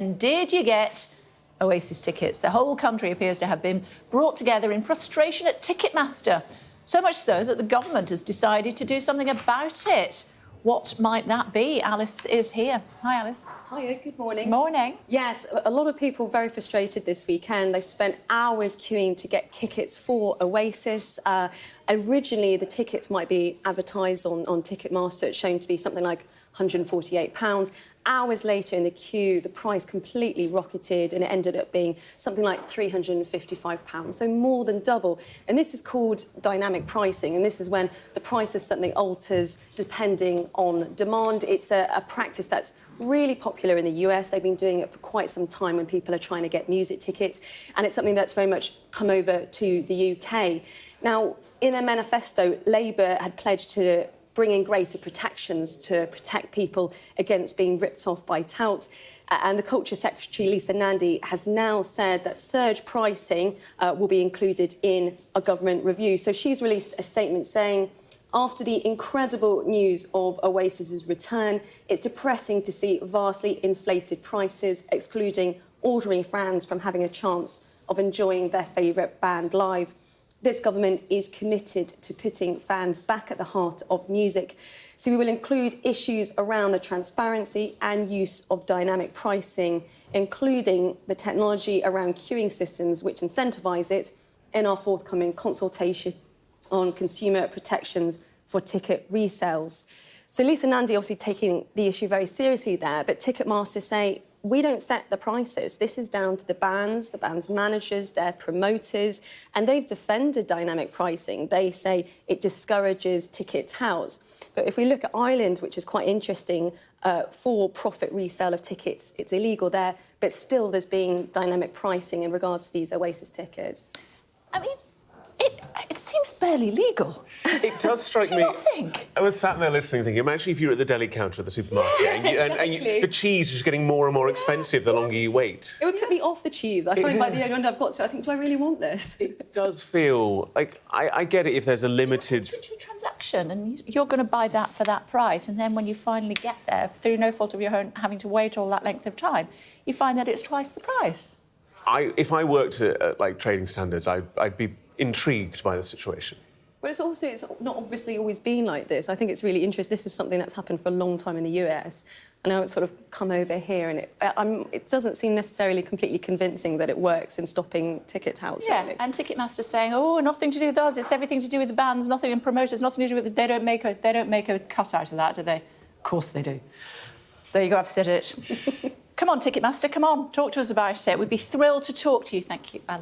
Did you get Oasis tickets? The whole country appears to have been brought together in frustration at Ticketmaster. So much so that the government has decided to do something about it. What might that be? Alice is here. Hi, Alice. Hiya, good morning. Morning. Yes, a lot of people very frustrated this weekend. They spent hours queuing to get tickets for Oasis. Originally, the tickets might be advertised on Ticketmaster. It's shown to be something like £148. Hours later in the queue, the price completely rocketed and it ended up being something like £355, so more than double. And this is called dynamic pricing, and this is when the price of something alters depending on demand. It's a practice that's really popular in the US. They've been doing it for quite some time when people are trying to get music tickets, and it's something that's very much come over to the UK. Now, in a manifesto, Labour had pledged to bring in greater protections to protect people against being ripped off by touts. And the Culture Secretary Lisa Nandy has now said that surge pricing will be included in a government review. So she's released a statement saying, after the incredible news of Oasis's return, it's depressing to see vastly inflated prices, excluding ordinary fans from having a chance of enjoying their favourite band live. This government is committed to putting fans back at the heart of music. So we will include issues around the transparency and use of dynamic pricing, including the technology around queuing systems, which incentivise it, in our forthcoming consultation on consumer protections for ticket resales. So Lisa Nandy obviously taking the issue very seriously there, but Ticketmaster say, we don't set the prices. This is down to the band's managers, their promoters, and they've defended dynamic pricing. They say it discourages ticket touts. But if we look at Ireland, which is quite interesting, for profit resale of tickets, it's illegal there, but still there's been dynamic pricing in regards to these Oasis tickets. I mean, it seems barely legal. It does strike Do me. you not think? I was sat there listening, thinking, imagine if you're at the deli counter at the supermarket Yes, the cheese is just getting more and more expensive the longer you wait. It would put me off the cheese. I find by the end I've got to, I think, do I really want this? It does feel like I get it if there's a limited. It's a transaction, and you're going to buy that for that price, and then when you finally get there, through no fault of your own, having to wait all that length of time, you find that it's twice the price. If I worked at like trading standards, I'd be intrigued by the situation. Well, it's not obviously always been like this. I think it's really interesting. This is something that's happened for a long time in the US. And now it's sort of come over here, and it doesn't seem necessarily completely convincing that it works in stopping ticket touts. Yeah, really. and Ticketmaster saying, oh, nothing to do with us. It's everything to do with the bands, nothing and promoters, nothing to do with it. They don't make a cut out of that, do they? Of course they do. There you go. I've said it. Come on, Ticketmaster. Come on, talk to us about it. We'd be thrilled to talk to you. Thank you, Alice.